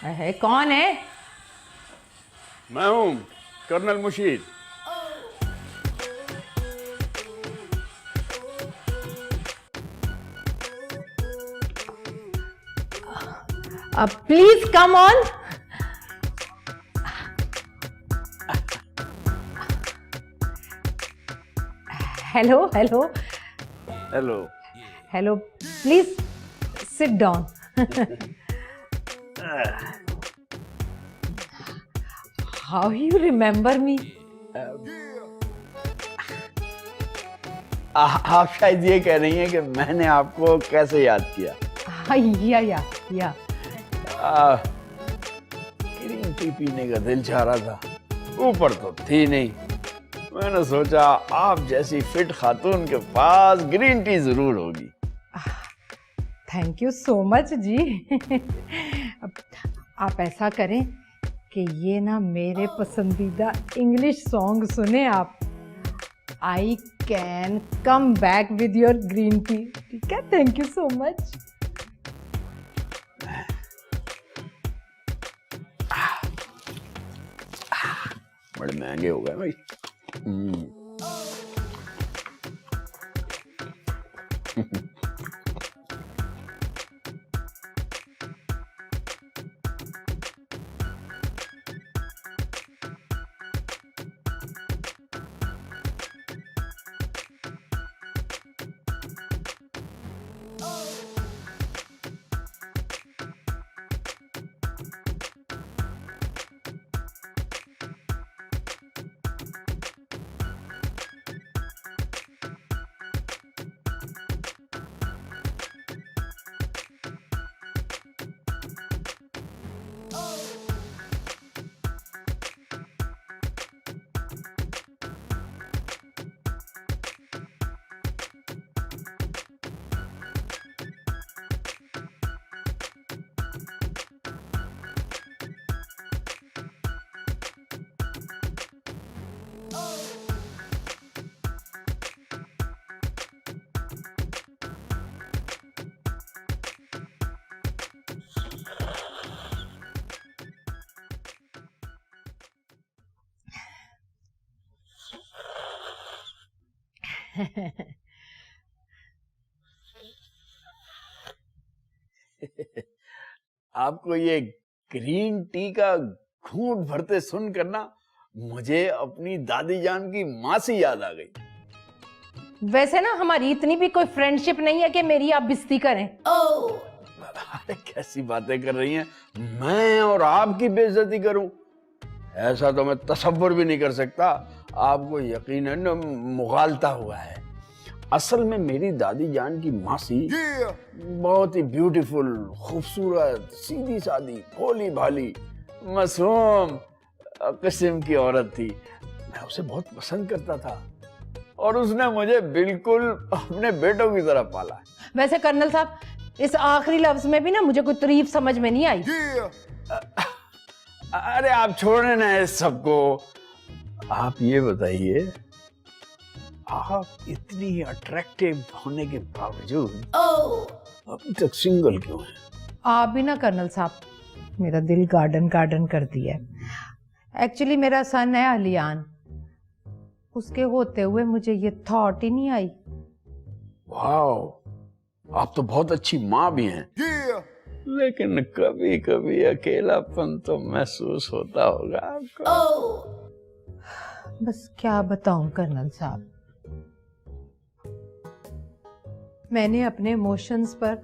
है कौन है? मैं हूँ colonel Mushid. Please come on. Hello hello hello. Hello, please sit down. How you remember me? आप शायद ये कह रही हैं कि मैंने आपको कैसे याद किया। या ग्रीन टी पीने का दिल चाह रहा था, ऊपर तो थी नहीं। मैंने सोचा आप जैसी फिट खातून के पास ग्रीन टी जरूर होगी। थैंक यू सो मच जी। आप ऐसा करें कि ये ना मेरे पसंदीदा इंग्लिश सॉन्ग सुने आप। I can come back with your green tea. ठीक है, थैंक यू सो मच। बड़े महंगे हो गए भाई। आपको ये ग्रीन टी का घूंट भरते सुनकर ना मुझे अपनी दादी जान की माँ से याद आ गई। वैसे ना हमारी इतनी भी कोई फ्रेंडशिप नहीं है कि मेरी आप बेइज्जती करें। अरे कैसी बातें कर रही हैं, मैं और आपकी बेइज्जती करूं? ऐसा तो मैं तसव्वुर भी नहीं कर सकता। आपको यकीनन मुगालता हुआ है। असल में मेरी दादी जान की मासी बहुत ही ब्यूटीफुल, खूबसूरत, सीधी सादी, भोली भाली, मासूम किस्म की औरत थी। मैं उसे बहुत पसंद करता था और उसने मुझे बिल्कुल अपने बेटों की तरह पाला। वैसे कर्नल साहब, इस आखिरी लफ्ज में भी ना मुझे कोई तारीफ समझ में नहीं आई। अरे आप छोड़े ना इस सबको। आप ये बताइए, आप इतनी अट्रैक्टिव होने के बावजूद अभी तक सिंगल क्यों हैं? आप भी ना कर्नल साहब, मेरा दिल गार्डन गार्डन कर दिया है। एक्चुअली मेरा सन है अलियान, उसके होते हुए मुझे ये थॉट ही नहीं आई। वाओ, आप तो बहुत अच्छी माँ भी हैं। लेकिन कभी कभी अकेलापन तो महसूस होता होगा आपको। बस क्या बताऊं कर्नल साहब, मैंने अपने इमोशंस पर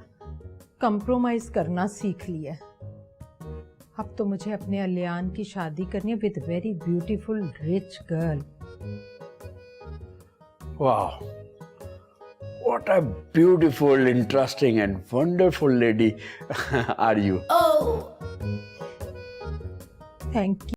कंप्रोमाइज करना सीख लिया। अब तो मुझे अपने अलियान की शादी करनी है with very beautiful rich girl. वाह, what a beautiful, interesting and wonderful lady are you. Thank you.